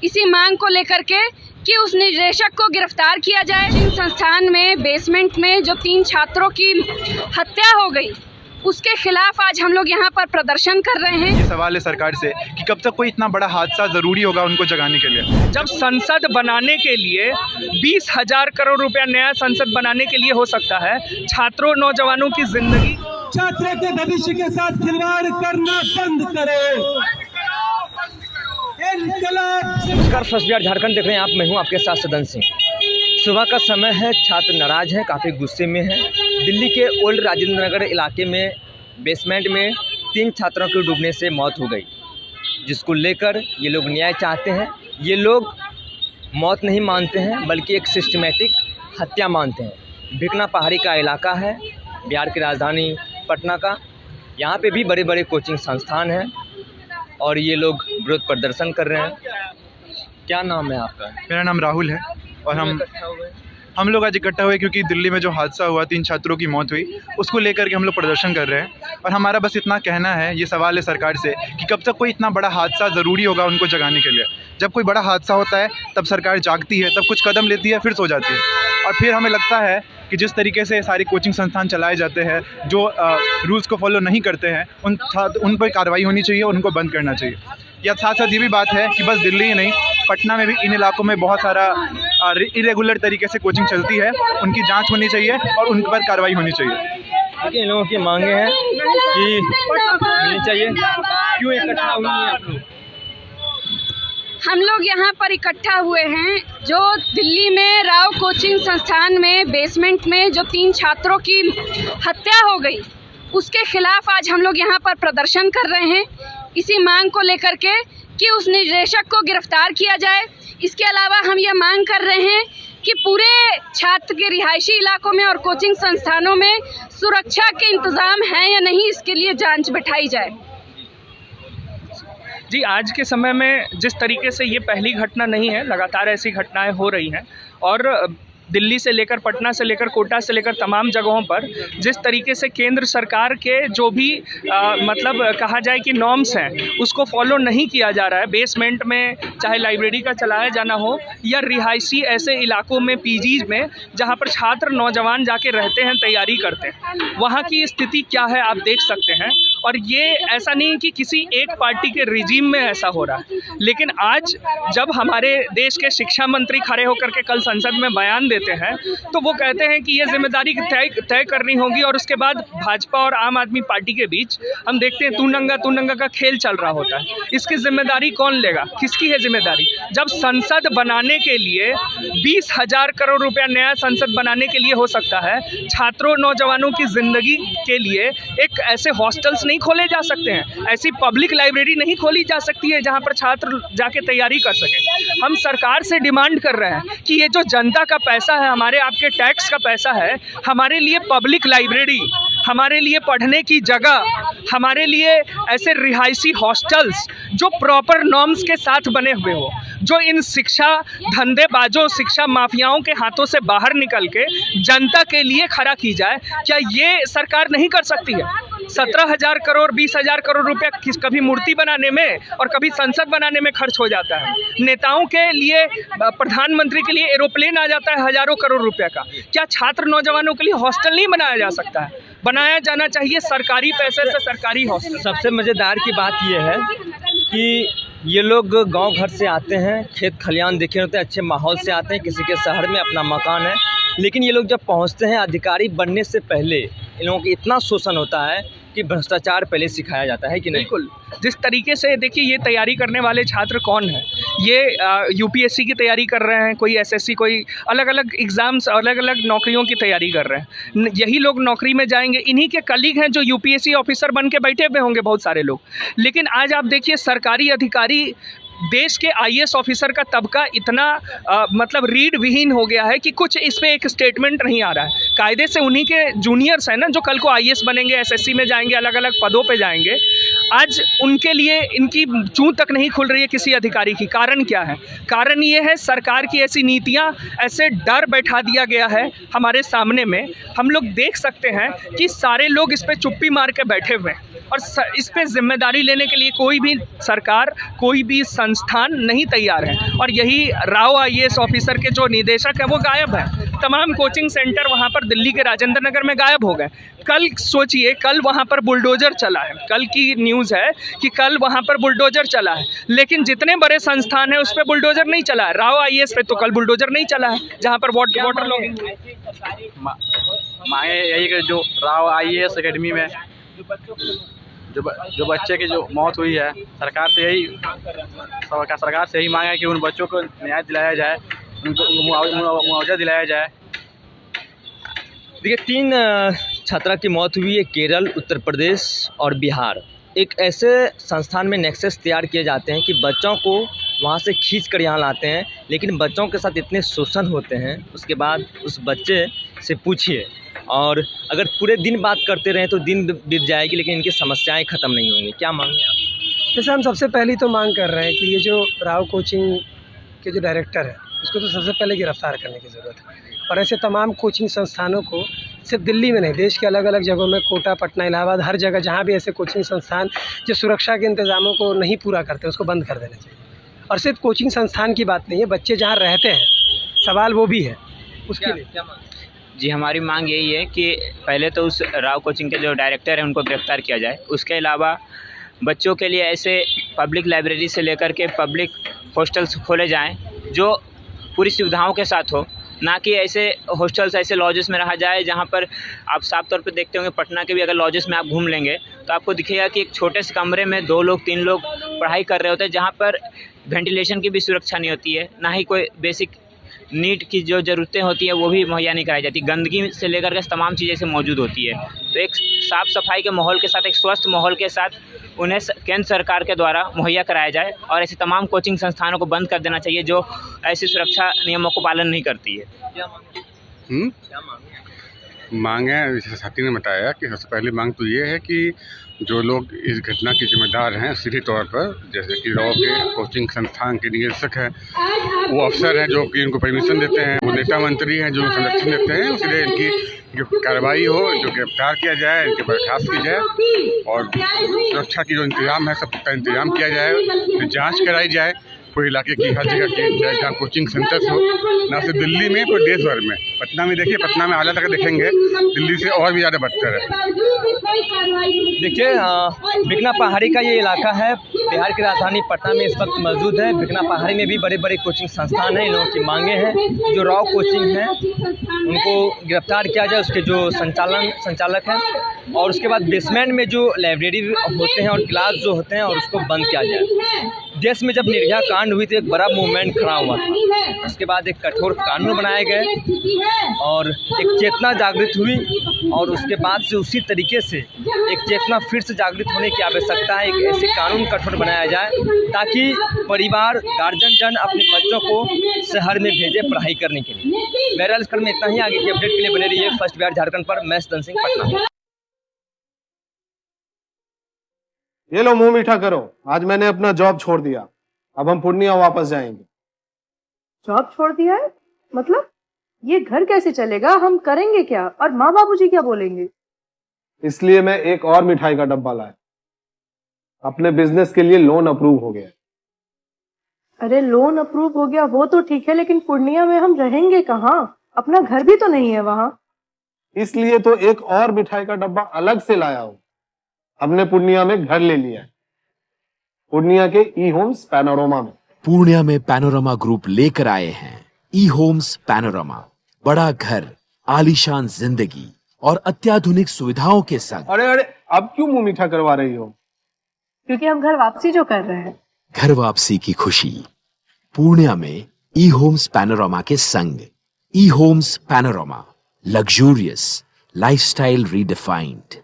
इसी मांग को लेकर के कि उस निदेशक को गिरफ्तार किया जाए। जिन संस्थान में बेसमेंट में जो 3 छात्रों की हत्या हो गई, उसके खिलाफ आज हम लोग यहाँ पर प्रदर्शन कर रहे हैं। ये सवाल है सरकार से कि कब तक कोई इतना बड़ा हादसा ज़रूरी होगा उनको जगाने के लिए। जब संसद बनाने के लिए 20,000 करोड़ रुपया नया संसद बनाने के लिए हो सकता है, छात्रों नौजवानों की जिंदगी, छात्रों के भविष्य के साथ खिलवाड़ करना बंद करो। नमस्कार, फर्स्ट बिहार झारखंड देख रहे हैं आप। मैं हूं आपके साथ सदन सिंह। सुबह का समय है, छात्र नाराज हैं, काफ़ी गुस्से में हैं। दिल्ली के ओल्ड राजेंद्र नगर इलाके में बेसमेंट में 3 छात्रों की डूबने से मौत हो गई, जिसको लेकर ये लोग न्याय चाहते हैं। ये लोग मौत नहीं मानते हैं, बल्कि एक सिस्टमेटिक हत्या मानते हैं। भिकना पहाड़ी का इलाका है, बिहार की राजधानी पटना का। यहाँ पे भी बड़े बड़े कोचिंग संस्थान हैं और ये लोग विरोध प्रदर्शन कर रहे हैं। क्या नाम है आपका? मेरा नाम राहुल है और हम लोग आज इकट्ठा हुए क्योंकि दिल्ली में जो हादसा हुआ, 3 छात्रों की मौत हुई, उसको लेकर के हम लोग प्रदर्शन कर रहे हैं। और हमारा बस इतना कहना है, ये सवाल है सरकार से कि कब तक कोई इतना बड़ा हादसा ज़रूरी होगा उनको जगाने के लिए। जब कोई बड़ा हादसा होता है तब सरकार जागती है, तब कुछ कदम लेती है, फिर सो जाती है। और फिर हमें लगता है कि जिस तरीके से सारे कोचिंग संस्थान चलाए जाते हैं, जो रूल्स को फॉलो नहीं करते हैं, उन पर कार्रवाई होनी चाहिए और उनको बंद करना चाहिए। या साथ साथ ये भी बात है कि बस दिल्ली ही नहीं, पटना में भी इन इलाकों में बहुत सारा इरेगुलर तरीके से कोचिंग चलती है, उनकी जांच होनी चाहिए और उन पर कार्रवाई होनी चाहिए। देखिए, इन लोगों की मांगे हैं कि मिलनी चाहिए। क्यों इकट्ठा हुए हैं आप लोग? हम लोग यहाँ पर इकट्ठा हुए हैं जो दिल्ली में राव कोचिंग संस्थान में बेसमेंट में जो 3 छात्रों की हत्या हो गई, उसके खिलाफ आज हम लोग यहाँ पर प्रदर्शन कर रहे हैं। इसी मांग को लेकर के कि उस निदेशक को गिरफ्तार किया जाए। इसके अलावा हम ये मांग कर रहे हैं कि पूरे छात्र के रिहायशी इलाकों में और कोचिंग संस्थानों में सुरक्षा के इंतज़ाम हैं या नहीं, इसके लिए जांच बिठाई जाए। जी, आज के समय में जिस तरीके से ये पहली घटना नहीं है, लगातार ऐसी घटनाएं हो रही हैं और दिल्ली से लेकर पटना से लेकर कोटा से लेकर तमाम जगहों पर जिस तरीके से केंद्र सरकार के जो भी मतलब कहा जाए कि नॉर्म्स हैं, उसको फॉलो नहीं किया जा रहा है। बेसमेंट में चाहे लाइब्रेरी का चलाया जाना हो या रिहायशी ऐसे इलाकों में, पीजीज में, जहां पर छात्र नौजवान जाके रहते हैं, तैयारी करते हैं, वहां की स्थिति क्या है आप देख सकते हैं। और ये ऐसा नहीं कि किसी एक पार्टी के रिजीम में ऐसा हो रहा है, लेकिन आज जब हमारे देश के शिक्षा मंत्री खड़े होकर के कल संसद में बयान देते हैं, तो वो कहते हैं कि ये जिम्मेदारी तय करनी होगी। और उसके बाद भाजपा और आम आदमी पार्टी के बीच हम देखते हैं तू नंगा का खेल चल रहा होता है। इसकी जिम्मेदारी कौन लेगा? किसकी है जिम्मेदारी? जब संसद बनाने के लिए 20,000 करोड़ रुपया नया संसद बनाने के लिए हो सकता है, छात्रों नौजवानों की जिंदगी के लिए एक ऐसे हॉस्टल्स नहीं खोले जा सकते हैं, ऐसी पब्लिक लाइब्रेरी नहीं खोली जा सकती है जहां पर छात्र जाके तैयारी कर सकें। हम सरकार से डिमांड कर रहे हैं कि ये जो जनता का पैसा है, हमारे आपके टैक्स का पैसा है, हमारे लिए पब्लिक लाइब्रेरी, हमारे लिए पढ़ने की जगह, हमारे लिए ऐसे रिहायशी हॉस्टल्स जो प्रॉपर नॉर्म्स के साथ बने हुए हो, जो इन शिक्षा धंधेबाजों, शिक्षा माफियाओं के हाथों से बाहर निकल के जनता के लिए खड़ा की जाए। क्या ये सरकार नहीं कर सकती है? 17,000 करोड़ 20,000 करोड़ रुपया कभी मूर्ति बनाने में और कभी संसद बनाने में खर्च हो जाता है। नेताओं के लिए, प्रधानमंत्री के लिए एरोप्लेन आ जाता है हज़ारों करोड़ रुपया का। क्या छात्र नौजवानों के लिए हॉस्टल नहीं बनाया जा सकता है? बनाया जाना चाहिए सरकारी पैसे से सरकारी हॉस्टल। सबसे मज़ेदार की बात यह है कि ये लोग गांव घर से आते हैं, खेत खलियान देखे होते हैं, अच्छे माहौल से आते हैं, किसी के शहर में अपना मकान है, लेकिन ये लोग जब पहुंचते हैं, अधिकारी बनने से पहले इन लोगों की इतना शोषण होता है कि भ्रष्टाचार पहले सिखाया जाता है कि नहीं? बिल्कुल। जिस तरीके से देखिए, ये तैयारी करने वाले छात्र कौन हैं? ये यूपीएससी की तैयारी कर रहे हैं, कोई एसएससी, कोई अलग अलग एग्ज़ाम्स, अलग अलग नौकरियों की तैयारी कर रहे हैं। यही लोग नौकरी में जाएंगे, इन्हीं के कलीग हैं जो यूपीएससी ऑफिसर बन के बैठे हुए होंगे बहुत सारे लोग। लेकिन आज आप देखिए, सरकारी अधिकारी, देश के आईएएस ऑफिसर का तबका इतना मतलब रीढ़ विहीन हो गया है कि कुछ इस पे एक स्टेटमेंट नहीं आ रहा है। कायदे से उन्हीं के जूनियर्स हैं ना जो कल को आईएएस बनेंगे, एसएससी में जाएंगे, अलग अलग पदों पे जाएंगे। आज उनके लिए इनकी जूं तक नहीं खुल रही है किसी अधिकारी की। कारण क्या है? कारण ये है सरकार की ऐसी नीतियां, ऐसे डर बैठा दिया गया है हमारे सामने में। हम लोग देख सकते हैं कि सारे लोग इस पर चुप्पी मार के बैठे हुए हैं। और इस पे जिम्मेदारी लेने के लिए कोई भी सरकार, कोई भी संस्थान नहीं तैयार है। और यही राव IAS ऑफिसर के जो निदेशक हैं वो गायब हैं। तमाम कोचिंग सेंटर वहाँ पर दिल्ली के राजेंद्र नगर में गायब हो गए। कल सोचिए, कल वहाँ पर बुलडोज़र चला है, कल की न्यूज़ है कि कल वहाँ पर बुलडोज़र चला है, लेकिन जितने बड़े संस्थान हैं उस पर बुलडोज़र नहीं चला है। राव IAS पे तो कल बुलडोज़र नहीं चला है जहाँ पर वाटर लॉगिंग। मांगे यही कि जो राव IAS एकेडमी में जो बच्चे की जो मौत हुई है, सरकार से यही मांग है कि उन बच्चों को न्याय दिलाया जाए, उनको मुआवजा दिलाया जाए। देखिए, 3 छात्रा की मौत हुई है, केरल, उत्तर प्रदेश और बिहार। एक ऐसे संस्थान में नेक्सस तैयार किए जाते हैं कि बच्चों को वहाँ से खींच कर यहाँ लाते हैं, लेकिन बच्चों के साथ इतने शोषण होते हैं, उसके बाद उस बच्चे से पूछिए, और अगर पूरे दिन बात करते रहें तो दिन बीत जाएगी, लेकिन इनकी समस्याएं ख़त्म नहीं होंगी। क्या मांगे आप? जैसे हम सबसे पहले तो मांग कर रहे हैं कि ये जो राव कोचिंग के जो डायरेक्टर है उसको तो सबसे पहले गिरफ्तार करने की ज़रूरत है, और ऐसे तमाम कोचिंग संस्थानों को सिर्फ दिल्ली में नहीं, देश के अलग अलग जगहों में, कोटा, पटना, इलाहाबाद, हर जगह जहाँ भी ऐसे कोचिंग संस्थान जो सुरक्षा के इंतज़ामों को नहीं पूरा करते उसको बंद कर देना चाहिए। और सिर्फ कोचिंग संस्थान की बात नहीं है, बच्चे जहाँ रहते हैं, सवाल वो भी है उसके लिए। क्या मांग? जी, हमारी मांग यही है कि पहले तो उस राव कोचिंग के जो डायरेक्टर हैं उनको गिरफ्तार किया जाए। उसके अलावा बच्चों के लिए ऐसे पब्लिक लाइब्रेरी से लेकर के पब्लिक हॉस्टल्स खोले जाएं जो पूरी सुविधाओं के साथ हो, ना कि ऐसे हॉस्टल्स, ऐसे लॉजेस में रहा जाए जहां पर आप साफ तौर पे देखते होंगे, पटना के भी अगर लॉजेस में आप घूम लेंगे तो आपको दिखेगा कि एक छोटे से कमरे में 2 लोग 3 लोग पढ़ाई कर रहे होते हैं, जहां पर वेंटिलेशन की भी सुरक्षा नहीं होती है, ना ही कोई बेसिक नीड की जो ज़रूरतें होती है वो भी मुहैया नहीं कराई जाती। गंदगी से लेकर के तमाम चीज़ें से मौजूद होती है। तो एक साफ़ सफाई के माहौल के साथ, एक स्वस्थ माहौल के साथ उन्हें केंद्र सरकार के द्वारा मुहैया कराया जाए, और ऐसे तमाम कोचिंग संस्थानों को बंद कर देना चाहिए जो ऐसी सुरक्षा नियमों को पालन नहीं करती है। क्या मांगे? क्या मांगे? मांगे, जैसे साथी ने बताया कि सबसे पहली मांग तो ये है कि जो लोग इस घटना के जिम्मेदार हैं सीधे तौर पर, जैसे कि राव के कोचिंग संस्थान के निदेशक हैं, वो अफसर हैं जो कि इनको परमिशन देते हैं, वो नेता मंत्री हैं जो संरक्षण देते हैं, इसलिए इनकी जो कार्रवाई हो, जो गिरफ्तार किया जाए, इनकी बर्खास्त की जाए, और सुरक्षा की जो इंतजाम है सबका इंतजाम किया जाए, जाँच कराई जाए पूरे इलाके की, हर जगह की, जहाँ कोचिंग सेंटर्स हो, ना सिर्फ दिल्ली में पर देश भर में। पटना में देखिए, पटना में हालत अगर देखेंगे दिल्ली से और भी ज़्यादा बदतर है। देखिए, बिकना पहाड़ी का ये इलाका है, बिहार की राजधानी पटना में इस वक्त मौजूद है। बिकना पहाड़ी में भी बड़े बड़े कोचिंग संस्थान हैं। इन लोगों की मांगे हैं जो राव कोचिंग है उनको गिरफ्तार किया जाए, उसके जो संचालक हैं, और उसके बाद बेसमेंट में जो लाइब्रेरी होते हैं और क्लास जो होते हैं और उसको बंद किया जाए। देश में जब निर्भया कांड हुई तो एक बड़ा मूवमेंट खड़ा हुआ था, उसके बाद एक कठोर कानून बनाए गए और एक चेतना जागृत हुई, और उसके बाद से उसी तरीके से एक चेतना फिर से जागृत होने की आवश्यकता है। एक ऐसे कानून कठोर बनाया जाए ताकि परिवार, गार्जियन जन अपने बच्चों को शहर में भेजे पढ़ाई करने के लिए। मेरा इस खंड में इतना ही। आगे की अपडेट के लिए बने रहिए फर्स्ट बिहार झारखंड पर। मैं सदन सिंह, पटना। ये लो, मुंह मीठा करो। आज मैंने अपना जॉब छोड़ दिया, अब हम पूर्णिया वापस जाएंगे। जॉब छोड़ दिया है? मतलब ये घर कैसे चलेगा? हम करेंगे क्या? और माँ बाबूजी क्या बोलेंगे? इसलिए मैं एक और मिठाई का डब्बा लाया। अपने बिजनेस के लिए लोन अप्रूव हो गया। अरे लोन अप्रूव हो गया वो तो ठीक है, लेकिन पूर्णिया में हम रहेंगे कहाँ? अपना घर भी तो नहीं है वहाँ। इसलिए तो एक और मिठाई का डब्बा अलग से लाया हूँ। हमने पूर्णिया में घर ले लिया है, पूर्णिया के ई होम्स पैनोरमा में। पूर्णिया में पैनोरमा ग्रुप लेकर आए हैं ई होम्स पैनोरमा। बड़ा घर, आलीशान जिंदगी और अत्याधुनिक सुविधाओं के संग। अरे अब क्यों मुंह मीठा करवा रही हो? क्योंकि हम घर वापसी जो कर रहे हैं। घर वापसी की खुशी पूर्णिया में ई होम्स पैनोरमा के संग। E homes panorama, luxurious lifestyle redefined.